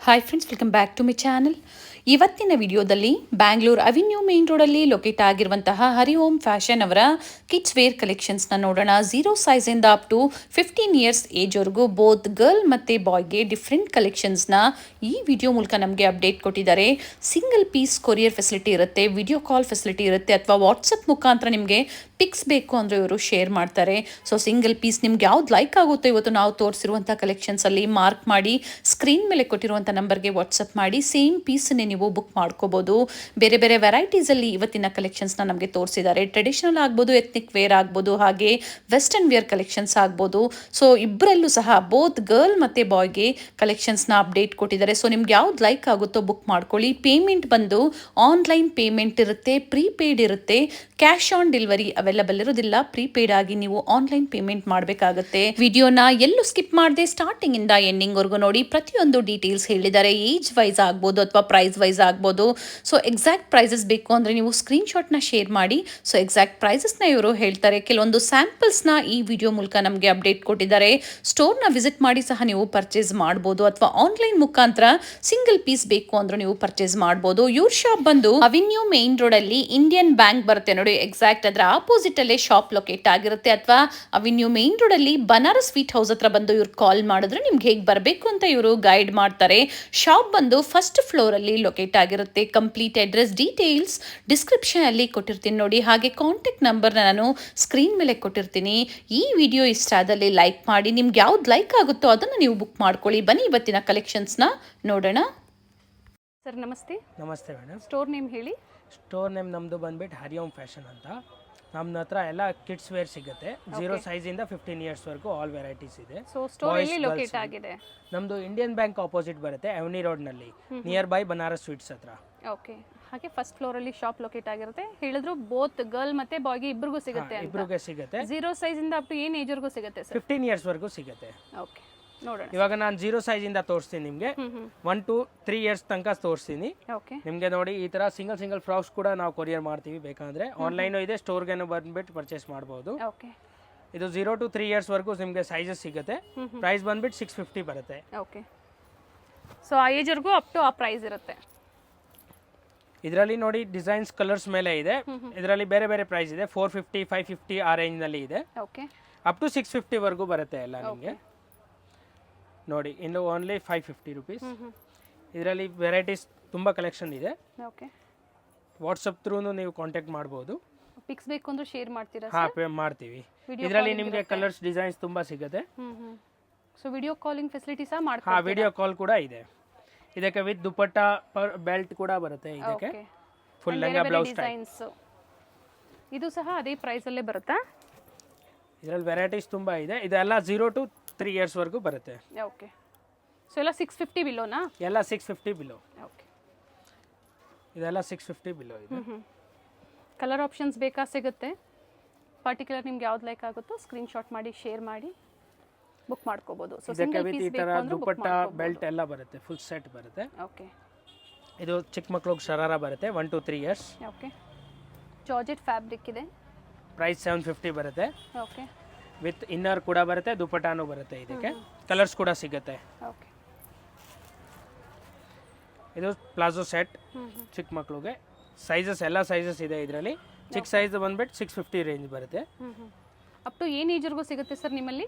Hi friends, welcome back to my channel. ಇವತ್ತಿನ ವಿಡಿಯೋದಲ್ಲಿ Bangalore avenue main ರೋಡಲ್ಲಿ ಲೊಕೇಟ್ ಆಗಿರುವಂತಹ ಹರಿ ಓಂ ಫ್ಯಾಷನ್ ಅವರ ಕಿಡ್ಸ್ ವೇರ್ ಕಲೆಕ್ಷನ್ಸ್ನ ನೋಡೋಣ. 0 ಸೈಜಿಂದ ಅಪ್ ಟು 15 ಇಯರ್ಸ್ ಏಜ್ವರೆಗೂ ಬೋತ್ ಗರ್ಲ್ ಮತ್ತು ಬಾಯ್ಗೆ ಡಿಫ್ರೆಂಟ್ ಕಲೆಕ್ಷನ್ಸ್ನ ಈ ವಿಡಿಯೋ ಮೂಲಕ ನಮಗೆ ಅಪ್ಡೇಟ್ ಕೊಟ್ಟಿದ್ದಾರೆ. ಸಿಂಗಲ್ ಪೀಸ್ ಕೊರಿಯರ್ ಫೆಸಿಲಿಟಿ ಇರುತ್ತೆ, ವಿಡಿಯೋ ಕಾಲ್ ಫೆಸಿಲಿಟಿ ಇರುತ್ತೆ, ಅಥವಾ ವಾಟ್ಸಪ್ ಮುಖಾಂತರ ನಿಮಗೆ ಪಿಕ್ಸ್ ಬೇಕು ಅಂದರೆ ಇವರು ಶೇರ್ ಮಾಡ್ತಾರೆ. ಸೊ ಸಿಂಗಲ್ ಪೀಸ್ ನಿಮ್ಗೆ ಯಾವ್ದು ಲೈಕ್ ಆಗುತ್ತೋ ಇವತ್ತು ನಾವು ತೋರಿಸಿರುವಂಥ ಕಲೆಕ್ಷನ್ಸಲ್ಲಿ ಮಾರ್ಕ್ ಮಾಡಿ ಸ್ಕ್ರೀನ್ ಮೇಲೆ ಕೊಟ್ಟಿರುವಂಥ ನಂಬರ್ಗೆ ವಾಟ್ಸಪ್ ಮಾಡಿ ಸೇಮ್ ಪೀಸನ್ನೇ ನೀವು ಬುಕ್ ಮಾಡ್ಕೋಬೋದು. ಬೇರೆ ಬೇರೆ ವೆರೈಟೀಸಲ್ಲಿ ಇವತ್ತಿನ ಕಲೆಕ್ಷನ್ಸ್ನ ನಮಗೆ ತೋರಿಸಿದ್ದಾರೆ. ಟ್ರೆಡಿಷನಲ್ ಆಗ್ಬೋದು, ಎಥ್ನಿಕ್ ವೇರ್ ಆಗ್ಬೋದು, ಹಾಗೆ ವೆಸ್ಟರ್ನ್ ವೇರ್ ಕಲೆಕ್ಷನ್ಸ್ ಆಗ್ಬೋದು. ಸೊ ಇಬ್ಬರಲ್ಲೂ ಸಹ ಬೋತ್ ಗರ್ಲ್ ಮತ್ತು ಬಾಯ್ಗೆ ಕಲೆಕ್ಷನ್ಸ್ನ ಅಪ್ಡೇಟ್ ಕೊಟ್ಟಿದ್ದಾರೆ. ಸೊ ನಿಮ್ಗೆ ಯಾವ್ದು ಲೈಕ್ ಆಗುತ್ತೋ ಬುಕ್ ಮಾಡ್ಕೊಳ್ಳಿ. ಪೇಮೆಂಟ್ ಬಂದು ಆನ್ಲೈನ್ ಪೇಮೆಂಟ್ ಇರುತ್ತೆ, ಪ್ರೀಪೇಯ್ಡ್ ಇರುತ್ತೆ, ಕ್ಯಾಶ್ ಆನ್ ಡೆಲಿವರಿ ಅವೈಲಬಲ್ ಇರೋದಿಲ್ಲ. ಪ್ರೀಪೇಯ್ಡ್ ಆಗಿ ನೀವು ಆನ್ಲೈನ್ ಪೇಮೆಂಟ್ ಮಾಡಬೇಕಾಗುತ್ತೆ. ವಿಡಿಯೋನ ಎಲ್ಲೂ ಸ್ಕಿಪ್ ಮಾಡದೆ ಸ್ಟಾರ್ಟಿಂಗ್ ಇಂದ ಎಂಡಿಂಗ್ ವರ್ಗು ನೋಡಿ. ಪ್ರತಿಯೊಂದು ಡೀಟೇಲ್ಸ್ ಹೇಳಿದ್ದಾರೆ. ಏಜ್ ವೈಸ್ ಆಗ್ಬೋದು ಅಥವಾ ಪ್ರೈಸ್ ವೈಸ್ ಆಗ್ಬೋದು. ಸೊ ಎಕ್ಸಾಕ್ಟ್ ಪ್ರೈಸಸ್ ಬೇಕು ಅಂದರೆ ನೀವು ಸ್ಕ್ರೀನ್ ಶಾಟ್ನ ಶೇರ್ ಮಾಡಿ. ಸೊ ಎಕ್ಸಾಕ್ಟ್ ಪ್ರೈಸಸ್ನ ಇವರು ಹೇಳ್ತಾರೆ. ಕೆಲವೊಂದು ಸ್ಯಾಂಪಲ್ಸ್ನ ಈ ವಿಡಿಯೋ ಮೂಲಕ ನಮಗೆ ಅಪ್ಡೇಟ್ ಕೊಟ್ಟಿದ್ದಾರೆ. ಸ್ಟೋರ್ನ ವಿಸಿಟ್ ಮಾಡಿ ಸಹ ನೀವು ಪರ್ಚೇಸ್ ಮಾಡ್ಬೋದು, ಅಥವಾ ಆನ್ಲೈನ್ ಮುಖಾಂತರ ಸಿಂಗಲ್ ಪೀಸ್ ಬೇಕು ಅಂದ್ರೆ ನೀವು ಪರ್ಚೇಸ್ ಮಾಡ್ಬೋದು. ಇವ್ರ ಶಾಪ್ ಬಂದು ಅವೆನ್ಯೂ ಮೇನ್ ರೋಡ್ ಅಲ್ಲಿ ಇಂಡಿಯನ್ ಬ್ಯಾಂಕ್ ಬರುತ್ತೆ ನೋಡಿ, ಎಕ್ಸಾಕ್ಟ್ ಅದರ ಆಪೋಸಿಟ್ ಅಲ್ಲೇ ಶಾಪ್ ಲೊಕೇಟ್ ಆಗಿರುತ್ತೆ. ಅಥವಾ ಅವೆನ್ಯೂ ಮೇನ್ ರೋಡ್ ಅಲ್ಲಿ ಬನಾರಸ್ ಸ್ವೀಟ್ ಹೌಸ್ ಹತ್ರ ಬಂದು ಇವ್ರು ಕಾಲ್ ಮಾಡಿದ್ರೆ ನಿಮ್ಗೆ ಹೇಗೆ ಬರಬೇಕು ಅಂತ ಇವರು ಗೈಡ್ ಮಾಡ್ತಾರೆ. ಶಾಪ್ ಬಂದು ಫಸ್ಟ್ ಫ್ಲೋರ್ ಅಲ್ಲಿ ಲೊಕೇಟ್ ಆಗಿರುತ್ತೆ. ಕಂಪ್ಲೀಟ್ ಅಡ್ರೆಸ್ ಡೀಟೇಲ್ಸ್ ಡಿಸ್ಕ್ರಿಪ್ಷನ್ ಅಲ್ಲಿ ಕೊಟ್ಟಿರ್ತೀನಿ ನೋಡಿ. ಹಾಗೆ ಕಾಂಟ್ಯಾಕ್ಟ್ ನಂಬರ್ ನಾನು ಸ್ಕ್ರೀನ್ ಮೇಲೆ ಕೊಟ್ಟಿರ್ತೀನಿ. ಈ ವಿಡಿಯೋ ಇಷ್ಟ ಆದಲ್ಲಿ ಲೈಕ್ ಮಾಡಿ. ನಿಮ್ಗೆ ಯಾವ್ದು ಲೈಕ್ ಆಗುತ್ತೋ ಅದನ್ನು ನೀವು ಬುಕ್ ಮಾಡ್ಕೊಳ್ಳಿ. ಬನ್ನಿ ಇವತ್ತಿನ ಕಲೆಕ್ಷನ್ಸ್ನ ನೋಡೋಣ. ಸರ್ ನಮಸ್ತೆ. ನಮಸ್ತೆ ಮೇಡಮ್. ಸ್ಟೋರ್ ನೇಮ್ ಹೇಳಿ. ಸ್ಟೋರ್ ನೇಮ್ ನಮ್ಮದು ಬಂದ್ಬಿಟ್ಟು ಹರಿ ಓಂ ಫ್ಯಾಷನ್ ಅಂತ. ನಮ್ಮ ಹತ್ರ ಎಲ್ಲ ಕಿಡ್ಸ್ ವೇರ್ ಸಿಗುತ್ತೆ. 0 ಸೈಜಿಂದ 15 ಇಯರ್ಸ್ವರೆಗೂ ಆಲ್ ವೆರೈಟೀಸ್ ಇದೆ. ಸೊ ಸ್ಟೋರ್ ಎಲ್ಲಿ ಲೊಕೇಟ್ ಆಗಿದೆ? ನಮ್ಮದು ಇಂಡಿಯನ್ ಬ್ಯಾಂಕ್ ಆಪೋಸಿಟ್ ಬರುತ್ತೆ, ಅವನಿ ರೋಡ್ನಲ್ಲಿ, ನಿಯರ್ ಬೈ ಬನಾರಸ್ ಸ್ವೀಟ್ಸ್ ಹತ್ರ. ಓಕೆ. ಹಾಗೆ ಫಸ್ಟ್ ಫ್ಲೋರ್ ಅಲ್ಲಿ ಶಾಪ್ ಲೊಕೇಟ್ ಆಗಿರುತ್ತೆ. ಹೇಳಿದ್ರು ಬೋತ್ ಗರ್ಲ್ ಮತ್ತೆ ಬಾಯ್ಗೆ ಇಬ್ಬರಿಗೂ ಸಿಗುತ್ತೆ ಅಂತ. ಇಬ್ರಿಗೆ ಸಿಗುತ್ತೆ. 0 ಸೈಜಿಂದ ಅಪ್ ಟು ಏನು ಏಜ್ವರೆಗೂ ಸಿಗುತ್ತೆ ಸರ್? 15 ಇಯರ್ಸ್ವರೆಗೂ ಸಿಗುತ್ತೆ. ಓಕೆ, ನೋಡೋಣ. ಇವಾಗ ನಾನು 0 ಸೈಜಿಂದ ತೋರಿಸ್ತೀನಿ ನಿಮಗೆ. 1 to 3 ಇಯರ್ಸ್ ತನಕ ತೋರಿಸ್ತೀನಿ ಓಕೆ. ನಿಮಗೆ. ನೋಡಿ, ಈ ಥರ ಸಿಂಗಲ್ ಫ್ರಾಕ್ಸ್ ಕೂಡ ನಾವು ಕೊರಿಯರ್ ಮಾಡ್ತೀವಿ. ಬೇಕಂದ್ರೆ ಆನ್ಲೈನು ಇದೆ, ಸ್ಟೋರ್ಗೇನು ಬಂದ್ಬಿಟ್ಟು ಪರ್ಚೇಸ್ ಮಾಡ್ಬೋದು. ಓಕೆ. ಇದು 0 to 3 ಇಯರ್ಸ್ವರೆಗೂ ನಿಮಗೆ ಸೈಜಸ್ ಸಿಗುತ್ತೆ. ಪ್ರೈಸ್ ಬಂದ್ಬಿಟ್ಟು 650 ಬರುತ್ತೆ. ಓಕೆ. ಸೊ ಆ ಏಜ್ವರೆಗೂ ಅಪ್ ಟು ಆ ಪ್ರೈಸ್ ಇರುತ್ತೆ. ಇದರಲ್ಲಿ ನೋಡಿ ಡಿಸೈನ್ಸ್ ಕಲರ್ಸ್ ಮೇಲೆ ಇದೆ. ಇದರಲ್ಲಿ ಬೇರೆ ಬೇರೆ ಪ್ರೈಸ್ ಇದೆ. 450, 550 ಆ ರೇಂಜ್ನಲ್ಲಿ ಇದೆ. ಓಕೆ. ಅಪ್ ಟು 650 ವರೆಗೂ ಬರುತ್ತೆ ಎಲ್ಲ ನಿಮಗೆ. ನೋಡಿ, ಇನ್ನು ಓನ್ಲಿ 550 ರುಪೀಸ್. ಇದರಲ್ಲಿ ವೆರೈಟೀಸ್ ತುಂಬ ಕಲೆಕ್ಷನ್ ಇದೆ. ಓಕೆ. ವಾಟ್ಸಪ್ ಥ್ರೂನು ನೀವು ಕಾಂಟ್ಯಾಕ್ಟ್ ಮಾಡ್ಬೋದು. ಪಿಕ್ಸ್ ಬೇಕು ಅಂದ್ರೆ ಶೇರ್ ಮಾಡ್ತೀರಾ? ಹಾಂ, ಮಾಡ್ತೀವಿ. ಇದರಲ್ಲಿ ನಿಮಗೆ ಕಲರ್ಸ್ ಡಿಸೈನ್ಸ್ ತುಂಬ ಸಿಗುತ್ತೆ. ಸೊ ವಿಡಿಯೋ ಕಾಲಿಂಗ್ ಫೆಸಿಲಿಟಿ ಸಹ ಮಾಡ್ತೀರಾ? ಹಾಂ, ವಿಡಿಯೋ ಕಾಲ್ ಕೂಡ ಇದೆ. ಇದಕ್ಕೆ ವಿತ್ ದುಪಟ್ಟಾ ಬೆಲ್ಟ್ ಕೂಡ ಬರುತ್ತೆ. ಇದಕ್ಕೆ ಫುಲ್ ಲೆಂಗಾ ಬ್ಲೌಸ್ ಡಿಸೈನ್ಸ್. ಇದು ಸಹ ಅದೇ ಪ್ರೈಸ್ ಅಲ್ಲೇ ಬರುತ್ತಾ? ಇದರಲ್ಲಿ ವೆರೈಟೀಸ್ ತುಂಬ ಇದೆ. ಇದೆಲ್ಲ 0 to 3 ಇಯರ್ಸ್ವರೆಗೂ ಬರುತ್ತೆ. ಓಕೆ. ಸೊ ಎಲ್ಲ 650 ಬಿಲೋನಾ? ಎಲ್ಲ 650 ಬಿಲೋ. ಓಕೆ. ಇದೆಲ್ಲ 650 ಬಿಲೋ ಇದೆ. ಕಲರ್ ಆಪ್ಷನ್ಸ್ ಬೇಕಾ? ಸಿಗುತ್ತೆ. ಪರ್ಟಿಕ್ಯುಲರ್ ನಿಮ್ಗೆ ಯಾವ್ದು ಲೈಕ್ ಆಗುತ್ತೋ ಸ್ಕ್ರೀನ್ ಶಾಟ್ ಮಾಡಿ ಶೇರ್ ಮಾಡಿ ಬುಕ್ ಮಾಡ್ಕೋಬಹುದು. ಸೊ ಸಿಂಗಲ್ ಪೀಸ್ ಈ ತರ ದುಪಟ್ಟಾ ಬೆಲ್ಟ್ ಎಲ್ಲ ಬರುತ್ತೆ, ಫುಲ್ ಸೆಟ್ ಬರುತ್ತೆ. ಓಕೆ. ಇದು ಚಿಕ್ಕ ಮಕ್ಕಳಿಗೆ ಶರಾರ ಬರುತ್ತೆ, 1 to 3 years. Okay. Georgette fabric ಇದೆ. ಪ್ರೈಸ್ 750 ಬರುತ್ತೆ. ಓಕೆ. ವಿತ್ ಇನ್ನರ್ ಕೂಡ ಬರುತ್ತೆ, ದುಪಟ್ಟಾನು ಬರುತ್ತೆ. ಇದಕ್ಕೆ ಕಲರ್ಸ್ ಕೂಡ ಸಿಗುತ್ತೆ. ಓಕೆ. ಇದು ಪ್ಲಾಜೋ ಸೆಟ್ ಚಿಕ್ಕ ಮಕ್ಕಳಿಗೆ. ಸೈಜಸ್ ಎಲ್ಲ ಸೈಜಸ್ ಇದೆ ಇದರಲ್ಲಿ. ಚಿಕ್ಕ ಸೈಜ್ ಬಂದ್ಬಿಟ್ಟು 650 ರೇಂಜ್ ಬರುತ್ತೆ. ಅಪ್ ಟು ಏನು ಏಜ್ವರೆಗೂ ಸಿಗುತ್ತೆ ಸರ್ ನಿಮ್ಮಲ್ಲಿ?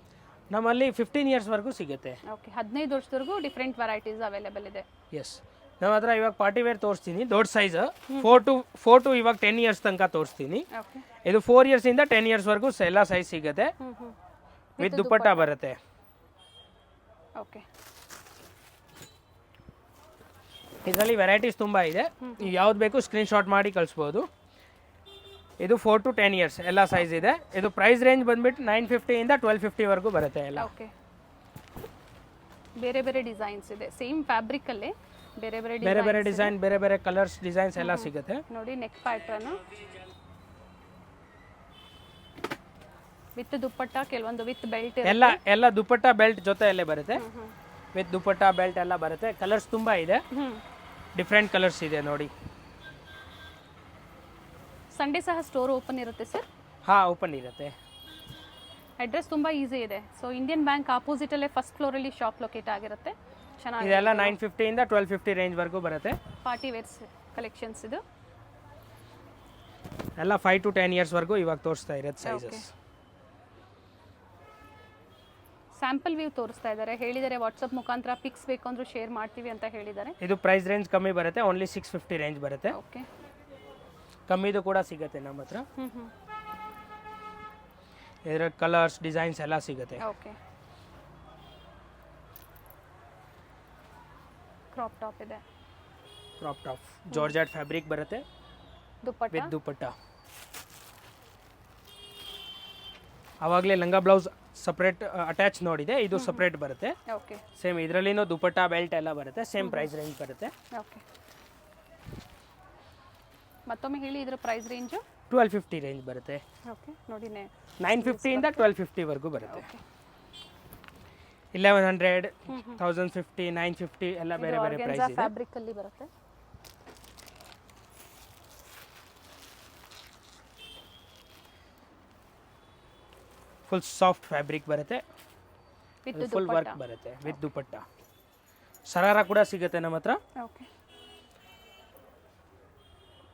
ನಮ್ಮಲ್ಲಿ 15 ಇಯರ್ಸ್ವರೆಗೂ ಸಿಗುತ್ತೆ. ಓಕೆ. 15 ವರ್ಷದವರೆಗೂ ಡಿಫ್ರೆಂಟ್ ವೆರೈಟೀಸ್ ಅವೈಲೇಬಲ್ ಇದೆ. ಎಸ್. ನಮ್ಮ ಹತ್ರ ಇವಾಗ ಪಾರ್ಟಿ ವೇರ್ ತೋರಿಸ್ತೀನಿ. ದೊಡ್ಡ ಸೈಜ್ 4 to ಇವಾಗ 10 ಇಯರ್ಸ್ ತನಕ ತೋರಿಸ್ತೀನಿ. ಓಕೆ. ಇದು 4 ಇಯರ್ಸಿಂದ 10 ಇಯರ್ಸ್ವರೆಗೂ ಎಲ್ಲ ಸೈಜ್ ಸಿಗುತ್ತೆ. ವಿತ್ ದುಪಟ್ಟಾ ಬರುತ್ತೆ. ಓಕೆ. ಇದರಲ್ಲಿ ವೆರೈಟೀಸ್ ತುಂಬ ಇದೆ. ಯಾವ್ದು ಬೇಕು ಸ್ಕ್ರೀನ್ ಶಾಟ್ ಮಾಡಿ ಕಳಿಸ್ಬೋದು. ಇದು 4 to 10 ಇಯರ್ಸ್ ಎಲ್ಲ ಸೈಜ್ ಇದೆ. ಇದು ಪ್ರೈಸ್ ರೇಂಜ್ ಬಂದ್ಬಿಟ್ಟು 950 ಇಂದ 1250 ವರೆಗೂ ಬರುತ್ತೆ ಎಲ್ಲ. ಓಕೆ. ಬೇರೆ ಬೇರೆ ಡಿಸೈನ್ಸ್ ಇದೆ. ಸೇಮ್ ಫ್ಯಾಬ್ರಿಕ್ ಅಲ್ಲೇ ಬೇರೆ ಬೇರೆ ಡಿಸೈನ್, ಬೇರೆ ಬೇರೆ ಕಲರ್ಸ್ ಡಿಸೈನ್ಸ್ ಎಲ್ಲ ಸಿಗುತ್ತೆ. ನೋಡಿ, ನೆಕ್ ಪ್ಯಾಟರ್ನ್ ವಿತ್ ದುಪಟ್ಟಾ, ಕೆಲವೊಂದು ವಿತ್ ಬೆಲ್ಟ್. ಎಲ್ಲ ದುಪಟ್ಟಾ ಬೆಲ್ಟ್ ಜೊತೆಯಲ್ಲೇ ಬರುತ್ತೆ. ವಿತ್ ದುಪಟ್ಟಾ ಬೆಲ್ಟ್ ಎಲ್ಲ ಬರುತ್ತೆ. ಕಲರ್ಸ್ ತುಂಬ ಇದೆ, ಡಿಫ್ರೆಂಟ್ ಕಲರ್ಸ್ ಇದೆ ನೋಡಿ. ಸಂಡೇ ಸಹ ಸ್ಟೋರ್ ಓಪನ್ ಇರುತ್ತೆ ಸರ್? ಹಾಂ, ಓಪನ್ ಇರುತ್ತೆ. ಅಡ್ರೆಸ್ ತುಂಬ ಈಸಿ ಇದೆ. ಸೊ ಇಂಡಿಯನ್ ಬ್ಯಾಂಕ್ ಆಪೋಸಿಟಲ್ಲೇ ಫಸ್ಟ್ ಫ್ಲೋರಲ್ಲಿ ಶಾಪ್ ಲೊಕೇಟ್ ಆಗಿರುತ್ತೆ. ಚೆನ್ನಾಗಿ ಇದೆಲ್ಲ 950 ಇಂದ 1250 ರೇಂಜ್ ವರೆಗೂ ಬರುತ್ತೆ. ಪಾರ್ಟಿ ವೇರ್ಸ್ ಕಲೆಕ್ಷನ್ಸ್ ಇದು. ಎಲ್ಲ 5 to 10 ಇಯರ್ಸ್ ವರೆಗೂ ಇವಾಗ ತೋರಿಸ್ತಾ ಇರೋದು ಸೈಜಸ್. ಸ್ಯಾಂಪಲ್ ವ್ಯೂ ತೋರಿಸ್ತಾ ಇದ್ದಾರೆ, ಹೇಳಿದ್ದಾರೆ ವಾಟ್ಸಪ್ ಮುಖಾಂತರ ಪಿಕ್ಸ್ ಬೇಕು ಅಂದ್ರೂ ಶೇರ್ ಮಾಡ್ತೀವಿ ಅಂತ ಹೇಳಿದ್ದಾರೆ. ಇದು ಪ್ರೈಸ್ ರೇಂಜ್ ಕಮ್ಮಿ ಬರುತ್ತೆ, ಓನ್ಲಿ 650 ರೇಂಜ್ ಬರುತ್ತೆ. ಓಕೆ, ಕಮ್ಮಿದು ಕೂಡ ಸಿಗುತ್ತೆ ನಮ್ಮ ಹತ್ರ. ಇದರ ಕಲರ್ಸ್ ಡಿಸೈನ್ಸ್ ಎಲ್ಲ ಸಿಗುತ್ತೆ. ಓಕೆ, ಕ್ರಾಪ್ ಟಾಪ್ ಇದೆ, ಕ್ರಾಪ್ ಟಾಪ್ ಜಾರ್ಜೆಟ್ ಫ್ಯಾಬ್ರಿಕ್ ಬರುತ್ತೆ ದುಪ್ಪಟ್ಟ ವಿತ್ ದುಪ್ಪಟ್ಟ. ಆವಾಗಲೇ ಲಂಗ ಬ್ಲೌಸ್ ಸಪ್ರೇಟ್ ಅಟ್ಯಾಚ್ ನೋಡಿದೆ, ಇದು ಸಪ್ರೇಟ್ ಬರುತ್ತೆ. ಓಕೆ, ಸೇಮ್ ಇದರಲ್ಲಿನೂ ದುಪ್ಪಟ್ಟ ಬೆಲ್ಟ್ ಎಲ್ಲ ಬರುತ್ತೆ, ಸೇಮ್ ಪ್ರೈಸ್ ರೇಂಜ್ ಬರುತ್ತೆ. ಓಕೆ, ಮತ್ತೊಮ್ಮೆ ಹೇಳಿ ಇದರ ಪ್ರೈಸ್ ರೇಂಜು. 1250 ರೇಂಜ್ ಬರುತ್ತೆ. ಓಕೆ, ನೋಡಿನೇ 950 ಇಂದ 1250 ವರೆಗೂ ಬರುತ್ತೆ. 1100, 1050, 950 ಎಲ್ಲ ಬೇರೆ ಬೇರೆ ಪ್ರೈಸ್ ಇದೆ. ಫ್ಯಾಬ್ರಿಕ್ ಅಲ್ಲಿ ಬರುತ್ತೆ. ಫುಲ್ ಸಾಫ್ಟ್ ಫ್ಯಾಬ್ರಿಕ್ ಬರುತ್ತೆ, ವಿತ್ ಫುಲ್ ವರ್ಕ್ ಬರುತ್ತೆ ವಿತ್ ದುಪ್ಪಟ್ಟ. ಸರಾರ ಕೂಡ ಸಿಗುತ್ತೆ ನಮ್ಮ ಹತ್ರ. Okay,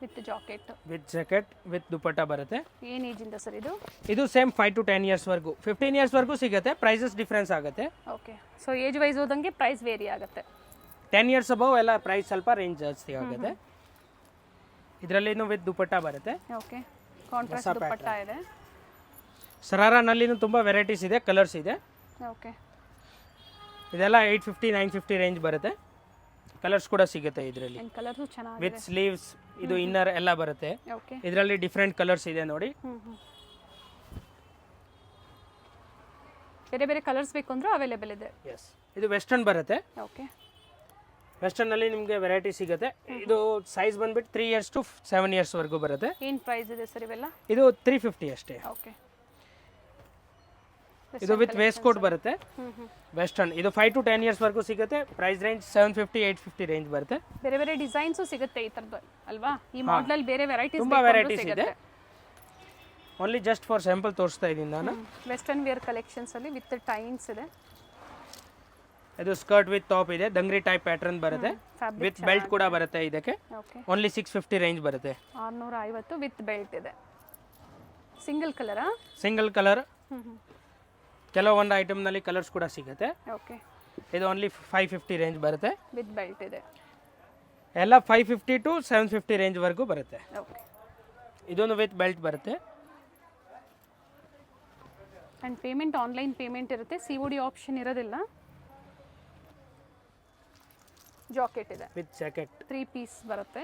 with jacket, with jacket with dupatta ಬರುತ್ತೆ. ಏನು ಏಜ್ ಇಂದ ಸರ್ ಇದು? ಇದು ಸೇಮ್ 5 to 10 ಇಯರ್ಸ್ ವರೆಗೂ, 15 ಇಯರ್ಸ್ ವರೆಗೂ ಸಿಗುತ್ತೆ. ಪ್ರೈಸಸ್ ಡಿಫ್ರೆನ್ಸ್ ಆಗುತ್ತೆ. ಓಕೆ, ಸೊ ಏಜ್ ವೈಸ್ ಹೋದಂಗೆ ಪ್ರೈಸ್ ವೇರಿ ಆಗುತ್ತೆ. 10 ಇಯರ್ಸ್ ಅಬೌವ್ ಎಲ್ಲ ಪ್ರೈಸ್ ಸ್ವಲ್ಪ ರೇಂಜ್ ಜಾಸ್ತಿ ಆಗುತ್ತೆ. ಇದರಲ್ಲಿ ಇನ್ನೂ ವಿತ್ ದುಪ್ಪಟ್ಟ ಬರುತ್ತೆ. ಓಕೆ, ಕಾಂಟ್ರಾಸ್ಟ್ ದುಪ್ಪಟ್ಟ ಇದೆ. ಸರಾರನಲ್ಲಿನೂ ತುಂಬ ವೆರೈಟೀಸ್ ಇದೆ, ಕಲರ್ಸ್ ಇದೆ. ಓಕೆ, ಇದೆಲ್ಲ 850, 950 ರೇಂಜ್ ಬರುತ್ತೆ. ಕಲರ್ಸ್ ಕೂಡ ಸಿಗುತ್ತೆ ಇದರಲ್ಲಿ, ಅಂಡ್ ಕಲರ್ಸು ಚೆನ್ನಾಗಿದೆ. ವಿತ್ ಸ್ಲೀವ್ಸ್, ಇದು ಇನ್ನರ್ ಎಲ್ಲ ಬರುತ್ತೆ. ಓಕೆ, ಇದರಲ್ಲಿ ಡಿಫ್ರೆಂಟ್ ಕಲರ್ಸ್ ಇದೆ ನೋಡಿ. ಬೇರೆ ಬೇರೆ ಕಲರ್ಸ್ ಬೇಕು ಅಂದ್ರೂ ಅವೈಲೇಬಲ್ ಇದೆ. ಎಸ್, ಇದು ವೆಸ್ಟರ್ನ್ ಬರುತ್ತೆ. ಓಕೆ, ವೆಸ್ಟರ್ನಲ್ಲಿ ನಿಮಗೆ ವೆರೈಟಿ ಸಿಗುತ್ತೆ. ಇದು ಸೈಜ್ ಬಂದ್ಬಿಟ್ಟು 3 ಇಯರ್ಸ್ to 7 ಇಯರ್ಸ್ ವರೆಗೂ ಬರುತ್ತೆ. ಏನು ಪ್ರೈಸ್ ಇದೆ ಸರ್ ಇವೆಲ್ಲ? ಇದು 350 ಅಷ್ಟೇ. ಓಕೆ, ಇದು ವಿತ್ ವೇಸ್ಟ್ ಕೋಟ್ ಬರುತ್ತೆ. ವೆಸ್ಟರ್ನ್ ಇದು 5 to 10 ಇಯರ್ಸ್ ವರೆಗೂ ಸಿಗುತ್ತೆ. ಪ್ರೈಸ್ ರೇಂಜ್ 750, 850 ರೇಂಜ್ ಬರುತ್ತೆ. ಬೇರೆ ಬೇರೆ ಡಿಸೈನ್ಸು ಸಿಗುತ್ತೆ ಈ ಥರದ್ದು ಅಲ್ವಾ? ಈ ಮಾಡೆಲ್ ಬೇರೆ ವೆರೈಟೀಸ್ ತುಂಬಾ ವೆರೈಟೀಸ್ ಇದೆ. ಓನ್ಲಿ ಜಸ್ಟ್ ಫಾರ್ ಸ್ಯಾಂಪಲ್ ತೋರಿಸ್ತಾ ಇದ್ದೀನಿ ನಾನು. ವೆಸ್ಟರ್ನ್ ವೇರ್ ಕಲೆಕ್ಷನ್ಸ್ ಅಲ್ಲಿ ವಿತ್ ಟೈನ್ಸ್ ಇದೆ. ಇದು ಸ್ಕರ್ಟ್ ವಿತ್ ಟಾಪ್ ಇದೆ, ದಂಗ್ರಿ ಟೈಪ್ ಪ್ಯಾಟರ್ನ್ ಬರುತ್ತೆ. ವಿತ್ ಬೆಲ್ಟ್ ಕೂಡ ಬರುತ್ತೆ ಇದಕ್ಕೆ. ಓಕೆ, ಓನ್ಲಿ 650 ರೇಂಜ್ ಬರುತ್ತೆ. 650 ವಿತ್ ಬೆಲ್ಟ್ ಇದೆ. ಸಿಂಗಲ್ ಕಲರಾ? Single colour. ಕೆಲವೊಂದು ಐಟಮ್ನಲ್ಲಿ ಕಲರ್ಸ್ ಕೂಡ ಸಿಗುತ್ತೆ. ಓಕೆ, ಇದು ಓನ್ಲಿ 550 ರೇಂಜ್ ಬರುತ್ತೆ. ವಿತ್ ಬೆಲ್ಟ್ ಇದೆ. ಎಲ್ಲ 550 to 750 ರೇಂಜ್ ವರೆಗೂ ಬರುತ್ತೆ. ಓಕೆ, ಇದೊಂದು ವಿತ್ ಬೆಲ್ಟ್ ಬರುತ್ತೆ. ಆ್ಯಂಡ್ ಪೇಮೆಂಟ್ ಆನ್ಲೈನ್ ಪೇಮೆಂಟ್ ಇರುತ್ತೆ, COD ಆಪ್ಷನ್ ಇರೋದಿಲ್ಲ. ಜಾಕೆಟ್ ಇದೆ ವಿತ್ ಜಾಕೆಟ್, 3 ಪೀಸ್ ಬರುತ್ತೆ.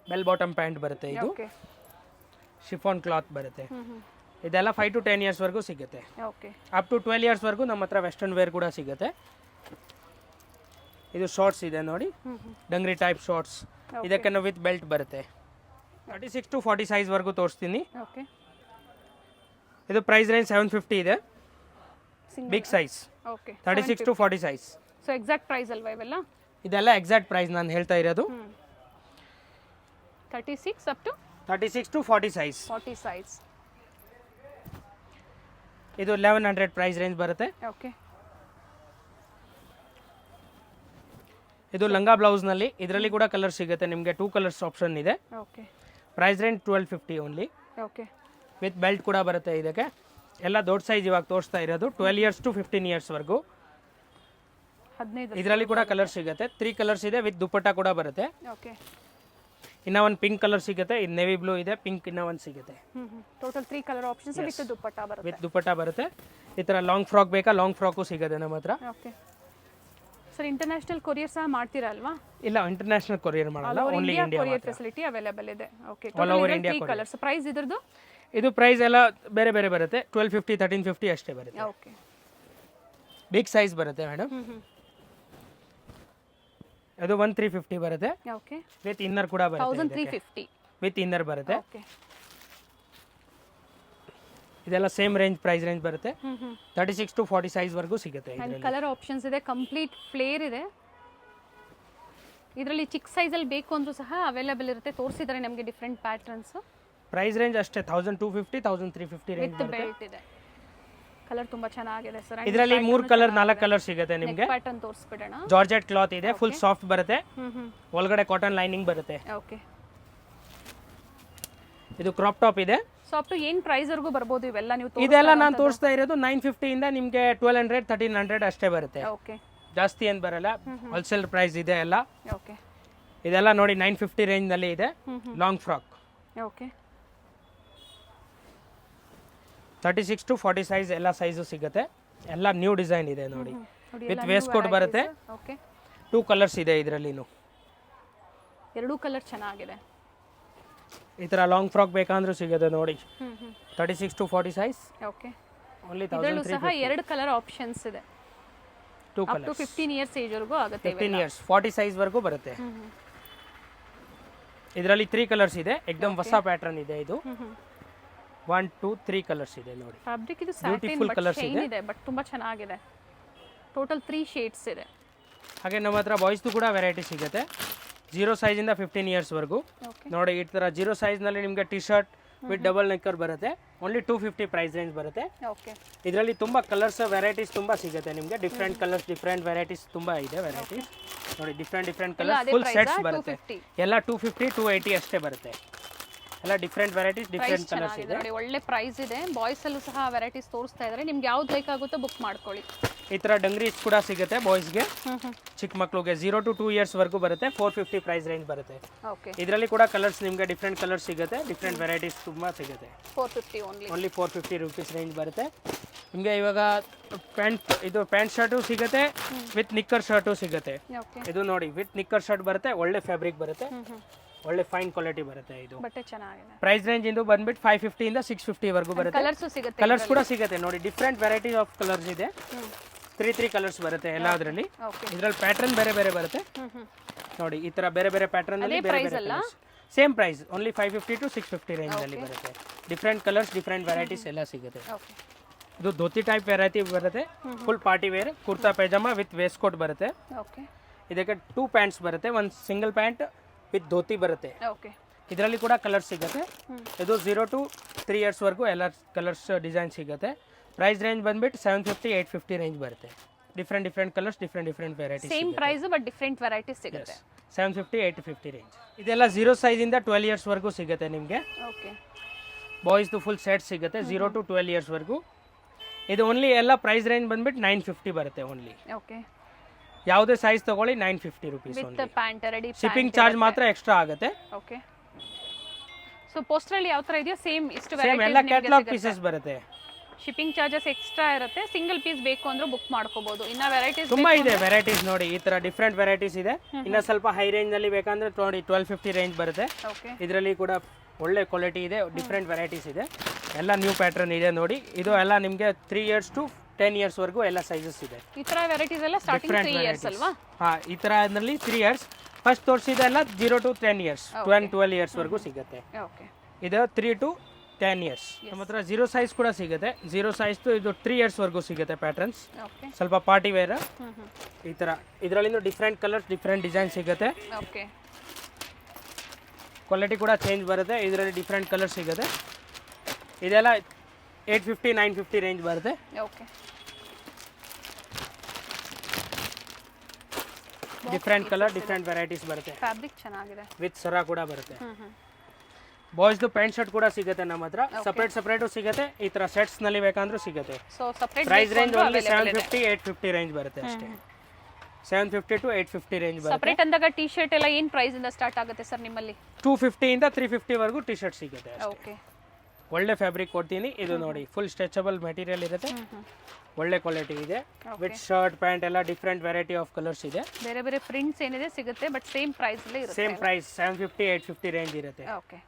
ಬೆಲ್ ಬಾಟಮ್ ಪ್ಯಾಂಟ್ ಬರುತ್ತೆ. ಇದು ಓಕೆ, ಶಿಫಾನ್ ಕ್ಲಾತ್ ಬರುತ್ತೆ. ಇದೆಲ್ಲ 5 to 10 ಇಯರ್ಸ್ ವರೆಗೂ ಸಿಗುತ್ತೆ. ಓಕೆ, ಅಪ್ ಟು 12 ಇಯರ್ಸ್ ವರೆಗೂ ನಮ್ಮ ಹತ್ರ ವೆಸ್ಟರ್ನ್ ವೇರ್ ಕೂಡ ಸಿಗುತ್ತೆ. ಇದು ಶಾರ್ಟ್ಸ್ ಇದೆ ನೋಡಿ, ಡಂಗ್ರಿ ಟೈಪ್ ಶಾರ್ಟ್ಸ್. ಇದಕ್ಕೆ ವಿತ್ ಬೆಲ್ಟ್ ಬರುತ್ತೆ. 36 to 40 ಸೈಜ್ ವರೆಗೂ ತೋರಿಸ್ತೀನಿ. ಓಕೆ, ಇದು ಪ್ರೈಸ್ ರೇಂಜ್ 750 ಇದೆ, big size. Okay, 36 to 40 size. So exact price ಅಲ್ವಾ ಇವೆಲ್ಲ? ಇದೆಲ್ಲ ಎಕ್ಸಾಕ್ಟ್ ಪ್ರೈಸ್ ನಾನು ಹೇಳ್ತಾ ಇರೋದು. 36 up to 36 to 40 size. 40 size. ಇದು 1100 ಪ್ರೈಸ್ ರೇಂಜ್ ಬರುತ್ತೆ. ಓಕೆ, ಇದು ಲಂಗಾ ಬ್ಲೌಸ್ನಲ್ಲಿ, ಇದರಲ್ಲಿ ಕೂಡ ಕಲರ್ ಸಿಗುತ್ತೆ ನಿಮಗೆ. 2 ಕಲರ್ಸ್ ಆಪ್ಷನ್ ಇದೆ. Okay, price range 1250 only. Okay, with belt ಕೂಡ ಬರುತ್ತೆ ಇದಕ್ಕೆ. ಎಲ್ಲ ದೊಡ್ಡ ಸೈಜ್ ಇವಾಗ ತೋರಿಸ್ತಾ ಇರೋದು 12 ಇಯರ್ಸ್ to 15 ಇಯರ್ಸ್ ವರೆಗೂ. 15. ಇದರಲ್ಲಿ ಕೂಡ ಕಲರ್ ಸಿಗುತ್ತೆ. 3 ಕಲರ್ಸ್ ಇದೆ, ವಿತ್ ದುಪ್ಪಟ್ಟ ಕೂಡ ಬರುತ್ತೆ. ಓಕೆ, ಇನ್ನೂ ಒಂದು ಪಿಂಕ್ ಕಲರ್ ಸಿಗುತ್ತೆ, ಇದು ನೇವಿ ಬ್ಲೂ ಇದೆ, ಪಿಂಕ್ ಇನ್ನೂ ಒಂದು ಸಿಗುತ್ತೆ. Total 3 colour options with dupatta ಬರುತ್ತೆ. ವಿತ್ ದುಪ್ಪಟ್ಟ ಬರುತ್ತೆ. ಈ ಥರ ಲಾಂಗ್ ಫ್ರಾಕ್ ಬೇಕಾ, ಲಾಂಗ್ ಫ್ರಾಕು ಸಿಗುತ್ತೆ ನಮ್ಮ ಹತ್ರ. ಓಕೆ ಸರ್, ಇಂಟರ್ನ್ಯಾಷನಲ್ ಕೊರಿಯರ್ ಸಹ ಮಾಡ್ತೀರಾ ಅಲ್ವಾ? ಇಲ್ಲ, ಇಂಟರ್ನ್ಯಾಷನಲ್ ಕೊರಿಯರ್ ಮಾಡಲ್ಲ, ಓನ್ಲಿ ಇಂಡಿಯಾ ಕೊರಿಯರ್ ಮಾತ್ರ. ಫೆಸಿಲಿಟಿ ಅವೈಲೇಬಲ್ ಇದೆ. Okay, all over India 3 colours. Price ಇದ್ರದ್ದು? ಇದು ಪ್ರೈಸ್ ಎಲ್ಲ ಬೇರೆ ಬೇರೆ ಬರುತ್ತೆ. 1250, 1350 ಅಷ್ಟೇ ಬರುತ್ತೆ. ಓಕೆ, ಬಿಗ್ ಸೈಜ್ ಬರುತ್ತೆ ಮೇಡಮ್. ಅದು 1350 ಬರುತ್ತೆ. ಓಕೆ, ವಿತ್ ಇನ್ನರ್ ಕೂಡ ಬರುತ್ತೆ. 1350 ವಿತ್ ಇನ್ನರ್ ಬರುತ್ತೆ. ಓಕೆ, ಇದೆಲ್ಲ ಸೇಮ್ ರೇಂಜ್ ಪ್ರೈಸ್ ರೇಂಜ್ ಬರುತ್ತೆ. 36 to 40 ಸೈಜ್ ವರೆಗೂ ಸಿಗುತ್ತೆ. ಅಂಡ್ ಕಲರ್ ಆಪ್ಷನ್ಸ್ ಇದೆ, ಕಂಪ್ಲೀಟ್ ಫ್ಲೇರ್ ಇದೆ. ಇದರಲ್ಲಿ ಚಿಕ್ಕ ಸೈಜಲ್ಲಿ ಬೇಕು ಅಂದ್ರೂ ಸಹ ಅವೈಲೇಬಲ್ ಇರುತ್ತೆ. ತೋರಿಸಿದ್ದಾರೆ ನಮಗೆ ಡಿಫ್ರೆಂಟ್ ಪ್ಯಾಟರ್ನ್ಸ್. ಪ್ರೈಸ್ ರೇಂಜ್ ಅಷ್ಟೇ 1250, 1350 ರೇಂಜ್ ವಿತ್ ಬರುತ್ತೆ. ಬೆಲ್ಟ್ ಇದೆ. ಕಲರ್ ತುಂಬಾ ಚೆನ್ನಾಗಿದೆ ಸರ್. ಇದರಲ್ಲಿ 3 ಕಲರ್ 4 ಕಲರ್ ಸಿಗುತ್ತೆ ನಿಮಗೆ. ಪ್ಯಾಟರ್ನ್ ತೋರಿಸ್ಬಿಡೋಣ. ಜಾರ್ಜೆಟ್ ಕ್ಲಾತ್ ಇದೆ, ಫುಲ್ ಸಾಫ್ಟ್ ಬರುತ್ತೆ, ಒಳಗಡೆ ಕಾಟನ್ ಲೈನಿಂಗ್ ಬರುತ್ತೆ. ಓಕೆ, ಇದು ಕ್ರಾಪ್ ಟಾಪ್ ಇದೆ. ಸೊ ಅಪ್ ಟು ಏನು ಪ್ರೈಸ್ ವರೆಗೂ ಬರ್ಬೋದು ಇವೆಲ್ಲ ನೀವು? ಇದೆಲ್ಲ ನಾನು ತೋರಿಸ್ತಾ ಇರೋದು 950 ಇಂದ ನಿಮಗೆ 1200 1300 ಅಷ್ಟೇ ಬರುತ್ತೆ. ಓಕೆ, ಜಾಸ್ತಿ ಏನು ಬರಲ್ಲ, ಹೋಲ್ಸೇಲ್ ಪ್ರೈಸ್ ಇದೆ ಎಲ್ಲ. ಓಕೆ, ಇದೆಲ್ಲ ನೋಡಿ 950 ರೇಂಜ್ ನಲ್ಲಿ ಇದೆ. Long frock okay, 36 to 40 size ಎಲ್ಲ ಸೈಜು ಸಿಗುತ್ತೆ. ಎಲ್ಲ ನ್ಯೂ ಡಿಸೈನ್ ಇದೆ ನೋಡಿ, ವಿತ್ ವೇಸ್ಟ್ ಕೋಟ್ ಬರುತ್ತೆ. ಓಕೆ, 2 ಕಲರ್ಸ್ ಇದೆ ಇದರಲ್ಲಿನೂ. ಎರಡೂ ಕಲರ್ ಚೆನ್ನಾಗಿದೆ. ಈ ಥರ ಲಾಂಗ್ ಫ್ರಾಕ್ ಬೇಕಂದ್ರೂ ಸಿಗುತ್ತೆ ನೋಡಿ, 36 to 40 ಸೈಜ್. ಓಕೆ, ಓನ್ಲಿ ಇದರಲ್ಲೂ ಸಹ ಎರಡು ಕಲರ್ ಆಪ್ಷನ್ಸ್ ಇದೆ. 2 ಅಪ್ ಟು 15 ಇಯರ್ಸ್ ಏಜ್ ವರೆಗೂ ಆಗುತ್ತೆ. 15 ಇಯರ್ಸ್ 40 ಸೈಜ್ ವರೆಗೂ ಬರುತ್ತೆ. ಇದರಲ್ಲಿ 3 ಕಲರ್ಸ್ ಇದೆ, ಎಕ್ದಮ್ ಹೊಸ ಪ್ಯಾಟರ್ನ್ ಇದೆ ಇದು. 1 2 3 ಕಲರ್ಸ್ ಇದೆ ನೋಡಿ. ಫ್ಯಾಬ್ರಿಕ್ ಇದು ಸ್ಯಾಟಿನ್ ಬಟ್ ಶೈನ್ ಇದೆ, ಬಟ್ ತುಂಬಾ ಚೆನ್ನಾಗಿದೆ. ಟೋಟಲ್ 3 ಶೇಡ್ಸ್ ಇದೆ. ಹಾಗೆ ನಮ್ಮ ಹತ್ರ ಬಾಯ್ಸ್ದು ಕೂಡ ವೆರೈಟಿ ಸಿಗುತ್ತೆ, 0 ಸೈಜ್ ಇಂದ 15 ಇಯರ್ಸ್ ವರೆಗೂ. ನೋಡಿ ಈ ಥರ 0 ಸೈಜ್ ನಲ್ಲಿ ನಿಮಗೆ ಟಿ ಶರ್ಟ್ ವಿತ್ ಡಬಲ್ ನೆಕ್ಕರ್ ಬರುತ್ತೆ. ಓನ್ಲಿ 250 ಪ್ರೈಸ್ ರೇಂಜ್ ಬರುತ್ತೆ. ಓಕೆ, ಇದರಲ್ಲಿ ತುಂಬಾ ಕಲರ್ಸ್ ವೆರೈಟೀಸ್ ತುಂಬಾ ಸಿಗುತ್ತೆ ನಿಮಗೆ. ಡಿಫ್ರೆಂಟ್ ಕಲರ್ಸ್, ಡಿಫ್ರೆಂಟ್ ವೆರೈಟೀಸ್ ತುಂಬಾ ಇದೆ ವೆರೈಟೀಸ್ ನೋಡಿ. ಡಿಫ್ರೆಂಟ್ ಕಲರ್ಸ್, ಫುಲ್ ಸೆಟ್ಸ್ ಬರುತ್ತೆ. ಎಲ್ಲ 250 280 ಅಷ್ಟೇ ಬರುತ್ತೆ. ಎಲ್ಲ ಡಿಫ್ರೆಂಟ್ ವೆರೈಟೀಸ್, ಡಿಫ್ರೆಂಟ್ ಕಲರ್ಸ್ ಇದೆ ನೋಡಿ. ಒಳ್ಳೆ ಪ್ರೈಸ್ ಇದೆ. ಬಾಯ್ಸ್ ಅಲ್ಲೂ ಸಹ ವೆರೈಟೀಸ್ ತೋರಿಸ್ತಾ ಇದ್ದಾರೆ. ನಿಮ್ಗೆ ಯಾವ್ದು ಬೇಕಾಗುತ್ತೋ ಬುಕ್ ಮಾಡ್ಕೊಳ್ಳಿ. ಈ ಥರ ಡಂಗ್ರೀಸ್ ಕೂಡ ಸಿಗುತ್ತೆ ಬಾಯ್ಸ್ಗೆ, ಚಿಕ್ಕ ಮಕ್ಕಳಿಗೆ 0 to 2 ಇಯರ್ಸ್ ವರೆಗೂ ಬರುತ್ತೆ. 450 ಪ್ರೈಸ್ ರೇಂಜ್ ಬರುತ್ತೆ. ಓಕೆ, ಇದರಲ್ಲಿ ಕೂಡ ಕಲರ್ಸ್ ನಿಮಗೆ ಡಿಫ್ರೆಂಟ್ ಕಲರ್ಸ್ ಸಿಗುತ್ತೆ, ಡಿಫ್ರೆಂಟ್ ವೆರೈಟೀಸ್ ತುಂಬಾ ಸಿಗುತ್ತೆ. 450 ಓನ್ಲಿ 450 ರುಪೀಸ್ ರೇಂಜ್ ಬರುತ್ತೆ ನಿಮಗೆ. ಇವಾಗ ಪ್ಯಾಂಟ್ ಶರ್ಟು ಸಿಗುತ್ತೆ, ವಿತ್ ನಿಕ್ಕರ್ ಶರ್ಟು ಸಿಗುತ್ತೆ. ಓಕೆ, ಇದು ನೋಡಿ ವಿತ್ ನಿಕ್ಕರ್ ಶರ್ಟ್ ಬರುತ್ತೆ, ಒಳ್ಳೆ ಫ್ಯಾಬ್ರಿಕ್ ಬರುತ್ತೆ, ಒಳ್ಳೆ ಫೈನ್ ಕ್ವಾಲಿಟಿ ಬರುತ್ತೆ. ಇದು ಬಟ್ಟೆ ಚೆನ್ನಾಗಿದೆ. ಪ್ರೈಸ್ ರೇಂಜ್ ಇಂದು ಬಂದ್ಬಿಟ್ಟು 550 ಇಂದ 650 ವರೆಗೂ ಬರುತ್ತೆ. ಕಲರ್ಸ್ ಸಿಗುತ್ತೆ, ಕಲರ್ಸ್ ಕೂಡ ಸಿಗುತ್ತೆ ನೋಡಿ. ಡಿಫ್ರೆಂಟ್ ವೆರೈಟಿ ಆಫ್ ಕಲರ್ಸ್ ಇದೆ. 3 ಕಲರ್ಸ್ ಬರುತ್ತೆ ಎಲ್ಲದರಲ್ಲಿ. ಇದರಲ್ಲಿ ಪ್ಯಾಟರ್ನ್ ಬೇರೆ ಬೇರೆ ಬರುತ್ತೆ ನೋಡಿ. ಈ ತರ ಬೇರೆ ಬೇರೆ ಪ್ಯಾಟರ್ನ್ ಅಲ್ಲಿ ಬೇರೆ ಬೇರೆ same price, only 550 to 650 range ಅಲ್ಲಿ ಬರುತ್ತೆ. ಡಿಫ್ರೆಂಟ್ ಕಲರ್ಸ್, ಡಿಫ್ರೆಂಟ್ ವೆರೈಟೀಸ್ ಎಲ್ಲ ಸಿಗುತ್ತೆ. ಇದು ಧೋತಿ ಟೈಪ್ ವೆರೈಟಿ ಬರುತ್ತೆ, full party wear. Kurta pyjama with waist coat ಬರುತ್ತೆ. ಓಕೆ, ಇದಕ್ಕೆ 2 ಪ್ಯಾಂಟ್ಸ್ ಬರುತ್ತೆ, ಒಂದು ಸಿಂಗಲ್ ಪ್ಯಾಂಟ್ ವಿತ್ ಧೋತಿ ಬರುತ್ತೆ. ಓಕೆ, ಇದರಲ್ಲಿ ಕೂಡ ಕಲರ್ಸ್ ಸಿಗುತ್ತೆ. ಇದು 0 to 3 ಇಯರ್ಸ್ ವರೆಗೂ ಎಲ್ಲ ಕಲರ್ಸ್ ಡಿಸೈನ್ ಸಿಗುತ್ತೆ. ಪ್ರೈಸ್ ರೇಂಜ್ ಬಂದ್ಬಿಟ್ಟು 750 850 ರೇಂಜ್ ಬರುತ್ತೆ. Different colours, different varieties. Same price but different varieties ಸಿಗುತ್ತೆ. 750 850 ರೇಂಜ್. ಇದೆಲ್ಲ 0 ಸೈಜ್ ಇಂದ 12 ಇಯರ್ಸ್ ವರೆಗೂ ಸಿಗುತ್ತೆ ನಿಮಗೆ. ಓಕೆ, ಬಾಯ್ಸ್ದು ಫುಲ್ ಸೆಟ್ ಸಿಗುತ್ತೆ 0 to 12 ಇಯರ್ಸ್ ವರೆಗೂ. ಇದು ಓನ್ಲಿ ಎಲ್ಲ ಪ್ರೈಸ್ ರೇಂಜ್ ಬಂದ್ಬಿಟ್ಟು 950 ಬರುತ್ತೆ ಓನ್ಲಿ. ಓಕೆ, ಯಾವುದೇ ಸೈಜ್ ತಗೊಳ್ಳಿ 950 rupees. With pant ready. Shipping charge ಮಾತ್ರ ಎಕ್ಸ್ಟ್ರಾ ಆಗುತ್ತೆ. ಓಕೆ, ಸೊ ಪೋಸ್ಟರ್ ಅಲ್ಲಿ ಯಾವ ತರ ಇದೆಯೋ ಸೇಮ್ ಇಷ್ಟು ಸೇಮ್ ಎಲ್ಲ ಕ್ಯಾಟಲಾಗ್ ಪೀಸಸ್ ಬರುತ್ತೆ. ಶಿಪ್ಪಿಂಗ್ ಚಾರ್ಜಸ್ ಎಕ್ಸ್ಟ್ರಾ ಇರುತ್ತೆ. ಸಿಂಗಲ್ ಪೀಸ್ ಬೇಕು ಅಂದ್ರೆ ಬುಕ್ ಮಾಡ್ಕೋಬಹುದು. ಇನ್ನ ವೆರೈಟೀಸ್ ತುಂಬಾ ಇದೆ ವೆರೈಟೀಸ್ ನೋಡಿ. ಈ ತರ ಡಿಫ್ರೆಂಟ್ ವೆರೈಟೀಸ್ ಇದೆ. ಇನ್ನ ಸ್ವಲ್ಪ ಹೈ ರೇಂಜ್ ನಲ್ಲಿ ಬೇಕಂದ್ರೆ ನೋಡಿ 1250 ರೇಂಜ್ ಬರುತ್ತೆ. ಓಕೆ, ಇದರಲ್ಲಿ ಕೂಡ ಒಳ್ಳೆ ಕ್ವಾಲಿಟಿ ಇದೆ, ಡಿಫ್ರೆಂಟ್ ವೆರೈಟೀಸ್ ಇದೆ. ಎಲ್ಲ ನ್ಯೂ ಪ್ಯಾಟರ್ನ್ ಇದೆ ನೋಡಿ. ಇದು ಎಲ್ಲ ನಿಮಗೆ 3 ಇಯರ್ಸ್ to 10 ಇಯರ್ಸ್ ವರೆಗೂ ಎಲ್ಲ ಸೈಜಸ್ ಇದೆ. ಈ ತರ ವೆರೈಟೀಸ್ ಎಲ್ಲ ಸ್ಟಾರ್ಟಿಂಗ್ 3 ಇಯರ್ಸ್ ಅಲ್ವಾ? ಹಾ, ಈ ತರ ಅದರಲ್ಲಿ 3 ಇಯರ್ಸ್. ಫಸ್ಟ್ ತೋರಿಸಿದೆಲ್ಲ 0 to 10 ಇಯರ್ಸ್, 12 ಇಯರ್ಸ್ ವರೆಗೂ ಸಿಗುತ್ತೆ. ಓಕೆ, ಇದು 3 to 10 ಇಯರ್ಸ್. ನಮ್ಮ ಹತ್ರ 0 ಸೈಜ್ ಕೂಡ ಸಿಗುತ್ತೆ. 0 ಸೈಜ್ ಇದು 3 ಇಯರ್ಸ್ ವರೆಗೂ ಸಿಗುತ್ತೆ ಪ್ಯಾಟರ್ನ್ಸ್. ಓಕೆ, ಸ್ವಲ್ಪ ಪಾರ್ಟಿ ವೇರ್ ಈ ತರ. ಇದರಲ್ಲಿ ಡಿಫ್ರೆಂಟ್ ಕಲರ್ಸ್, ಡಿಫ್ರೆಂಟ್ ಡಿಸೈನ್ ಸಿಗುತ್ತೆ. ಓಕೆ, ಕ್ವಾಲಿಟಿ ಕೂಡ ಚೇಂಜ್ ಬರುತ್ತೆ. ಇದರಲ್ಲಿ ಡಿಫ್ರೆಂಟ್ ಕಲರ್ ಸಿಗುತ್ತೆ. ಇದೆಲ್ಲ 850 950 ರೇಂಜ್ ಬರುತ್ತೆ. Okay, different colour, different varieties ಬರುತ್ತೆ. ಫ್ಯಾಬ್ರಿಕ್ ಚೆನ್ನಾಗಿದೆ. ವಿತ್ ಸರ ಕೂಡ ಬರುತ್ತೆ. ಬಾಯ್ಸ್ದು ಪ್ಯಾಂಟ್ ಶರ್ಟ್ ಕೂಡ ಸಿಗುತ್ತೆ ನಮ್ಮ ಹತ್ರ. ಸಪ್ರೇಟು ಸಿಗುತ್ತೆ. ಈ ತರ ಸೆಟ್ಸ್ ನಲ್ಲಿ ಬೇಕಂದ್ರೂ ಸಿಗುತ್ತೆ. So separate price range only 750 850 range ಬರುತ್ತೆ ಅಷ್ಟೇ. 750 to 850 ರೇಂಜ್ ಬರುತ್ತೆ. ಸಪರೇಟ್ ಅಂದಾಗ ಟಿ ಶರ್ಟ್ ಎಲ್ಲ ಏನು ಪ್ರೈಸ್ ಇಂದ ಸ್ಟಾರ್ಟ್ ಆಗುತ್ತೆ ಸರ್ ನಿಮ್ಮಲ್ಲಿ? 250 ಇಂದ 350 ವರೆಗೂ ಟಿ ಶರ್ಟ್ ಸಿಗುತ್ತೆ ಅಷ್ಟೇ. ಓಕೆ, ಒಳ್ಳೆ ಫ್ಯಾಬ್ರಿಕ್ ಕೊಡ್ತೀನಿ. ಇದು ನೋಡಿ ಫುಲ್ ಸ್ಟ್ರೆಚಬಲ್ ಮೆಟೀರಿಯಲ್ ಇರುತ್ತೆ, ಒಳ್ಳೆ ಕ್ವಾಲಿಟಿ ಇದೆ. ವಿತ್ ಶರ್ಟ್ ಪ್ಯಾಂಟ್ ಎಲ್ಲ ಡಿಫ್ರೆಂಟ್ ವೆರೈಟಿ ಆಫ್ ಕಲರ್ಸ್ ಇದೆ. ಬೇರೆ ಬೇರೆ ಪ್ರಿಂಟ್ಸ್ ಏನಿದೆ ಸಿಗುತ್ತೆ, ಬಟ್ ಸೇಮ್ ಪ್ರೈಸ್ ಅಲ್ಲೇ ಇರುತ್ತೆ. ಸೇಮ್ ಪ್ರೈಸ್ 750 850 ರೇಂಜ್ ಇರುತ್ತೆ. ಓಕೆ,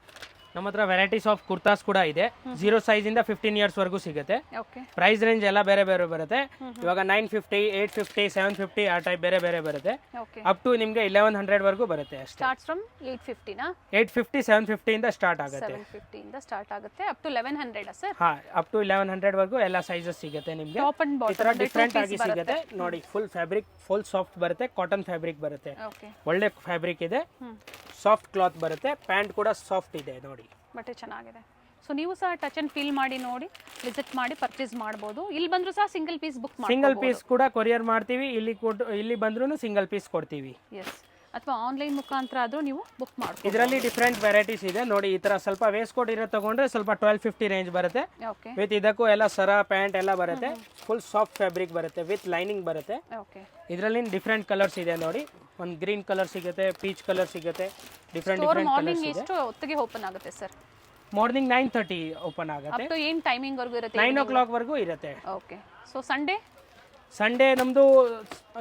ನಮ್ಮ ಹತ್ರ ವೆರೈಟೀಸ್ ಆಫ್ ಕುರ್ತಾಸ್ ಕೂಡ ಇದೆ. 0 ಸೈಜ್ ಇಂದ 15 ಇಯರ್ಸ್ ವರೆಗೂ ಸಿಗುತ್ತೆ. ಓಕೆ, ಪ್ರೈಸ್ ರೇಂಜ್ ಎಲ್ಲ ಬೇರೆ ಬೇರೆ ಬರುತ್ತೆ. ಇವಾಗ 950 850 750 ಆ ಟೈಪ್ ಬೇರೆ ಬೇರೆ ಬರುತ್ತೆ. ಓಕೆ, ಅಪ್ ಟು ನಿಮಗೆ 1100 ವರೆಗೂ ಬರುತ್ತೆ ಅಷ್ಟೇ. ಸ್ಟಾರ್ಟ್ಸ್ ಫ್ರಮ್ 850 ನಾ? 850 750 ಇಂದ ಸ್ಟಾರ್ಟ್ ಆಗುತ್ತೆ. 750 ಇಂದ ಸ್ಟಾರ್ಟ್ ಆಗುತ್ತೆ ಅಪ್ ಟು 1100 ಸರ್? ಹಾ, ಅಪ್ ಟು 1100 ವರೆಗೂ ಎಲ್ಲ ಸೈಜಸ್ ಸಿಗುತ್ತೆ ನಿಮಗೆ. ಟಾಪ್ ಅಂಡ್ ಈ ತರ ಬಾಟಮ್ ಡಿಫ್ರೆಂಟ್ ಆಗಿ ಸಿಗುತ್ತೆ ನೋಡಿ. ಫುಲ್ ಫ್ಯಾಬ್ರಿಕ್ ಫುಲ್ ಸಾಫ್ಟ್ ಬರುತ್ತೆ, ಕಾಟನ್ ಫ್ಯಾಬ್ರಿಕ್ ಬರುತ್ತೆ. ಓಕೆ, ಒಳ್ಳೆ ಫ್ಯಾಬ್ರಿಕ್ ಇದೆ, ಸಾಫ್ಟ್ ಕ್ಲಾತ್ ಬರುತ್ತೆ. ಪ್ಯಾಂಟ್ ಕೂಡ ಸಾಫ್ಟ್ ಇದೆ ನೋಡಿ. ಬಟ್ಟೆ ಚೆನ್ನಾಗಿದೆ. ಸೊ ನೀವು ಸಹ ಟಚ್ ಅಂಡ್ ಫೀಲ್ ಮಾಡಿ ನೋಡಿ, ವಿಸಿಟ್ ಮಾಡಿ ಪರ್ಚೇಸ್ ಮಾಡ್ಬೋದು. ಇಲ್ಲಿ ಬಂದರೂ ಸಹ ಸಿಂಗಲ್ ಪೀಸ್ ಬುಕ್ ಮಾಡಿ, ಸಿಂಗಲ್ ಪೀಸ್ ಕೂಡ ಕೊರಿಯರ್ ಮಾಡ್ತೀವಿ. ಇಲ್ಲಿ ಬಂದ್ರೂ ಸಿಂಗಲ್ ಪೀಸ್ ಕೊಡ್ತೀವಿ. ಎಸ್, ಅಥವಾ ಆನ್ಲೈನ್ ಮುಖಾಂತರ ಆದರೂ ನೀವು ಬುಕ್ ಮಾಡ್ಬೋದು. ಇದರಲ್ಲಿ ಡಿಫ್ರೆಂಟ್ ವೆರೈಟೀಸ್ ಇದೆ ನೋಡಿ. ಈ ತರ ಸ್ವಲ್ಪ ವೇಸ್ಟ್ ಕೋಟ್ ಇರೋ ತಗೊಂಡ್ರೆ ಸ್ವಲ್ಪ 1250 ರೇಂಜ್ ಬರುತ್ತೆ. ಓಕೆ ವಿತ್ ಇದಕ್ಕೂ ಎಲ್ಲ ಸರ ಪ್ಯಾಂಟ್ ಎಲ್ಲ ಬರುತ್ತೆ. ಫುಲ್ ಸಾಫ್ಟ್ ಫ್ಯಾಬ್ರಿಕ್ ಬರುತ್ತೆ ವಿತ್ ಲೈನಿಂಗ್ ಬರುತ್ತೆ. ಓಕೆ, ಇದರಲ್ಲಿ ಡಿಫ್ರೆಂಟ್ ಕಲರ್ಸ್ ಇದೆ ನೋಡಿ. ಒಂದು ಗ್ರೀನ್ ಕಲರ್ ಸಿಗುತ್ತೆ, ಪೀಚ್ ಕಲರ್ ಸಿಗುತ್ತೆ, ಡಿಫ್ರೆಂಟ್ ಡಿಫ್ರೆಂಟ್ ಕಲರ್ಸ್ ಮಾರ್ನಿಂಗ್ ಇದೆ. ಎಷ್ಟು ಹೊತ್ತಿಗೆ ಓಪನ್ ಆಗುತ್ತೆ ಸರ್? ಮಾರ್ನಿಂಗ್ 9:30 ಓಪನ್ ಆಗುತ್ತೆ. ಅಪ್ ಟು ಏನು ಟೈಮಿಂಗ್ ವರೆಗೂ ಇರುತ್ತೆ? 9 o'clock ವರೆಗೂ ಇರುತ್ತೆ. ಓಕೆ, ಸೊ ಸಂಡೇ ನಮ್ದು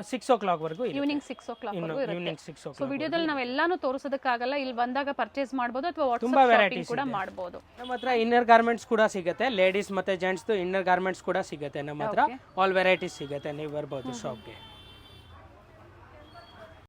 6 o'clock ವರೆಗೂ ಇದೆ. ಈವ್ನಿಂಗ್ 6 o'clock ವರೆಗೂ ಈವ್ನಿಂಗ್ ಇರುತ್ತೆ. 6 ಸೊ o'clock. ವಿಡಿಯೋದಲ್ಲಿ ನಾವೆಲ್ಲಾನು ತೋರಿಸೋದಕ್ಕಾಗಲ್ಲ, ಇಲ್ಲಿ ಬಂದಾಗ ಪರ್ಚೇಸ್ ಮಾಡ್ಬೋದು ಅಥವಾ ತುಂಬಾ ವಾಟ್ಸ್ಆಪ್ varieties ಶಾಪಿಂಗ್ ಕೂಡ ಇದೆ. ಮಾಡ್ಬೋದು. ನಮ್ಮ ಹತ್ರ ಇನ್ನರ್ ಗಾರ್ಮೆಂಟ್ಸ್ ಕೂಡ ಸಿಗುತ್ತೆ. ಲೇಡೀಸ್ ಮತ್ತೆ ಜೆಂಟ್ಸ್ ಇನ್ನರ್ ಗಾರ್ಮೆಂಟ್ಸ್ ಕೂಡ ಸಿಗುತ್ತೆ ನಮ್ಮ ಹತ್ರ. ಆಲ್ ವೆರೈಟೀಸ್ ಸಿಗುತ್ತೆ, ನೀವು ಬರ್ಬೋದು ಶಾಪ್ಗೆ.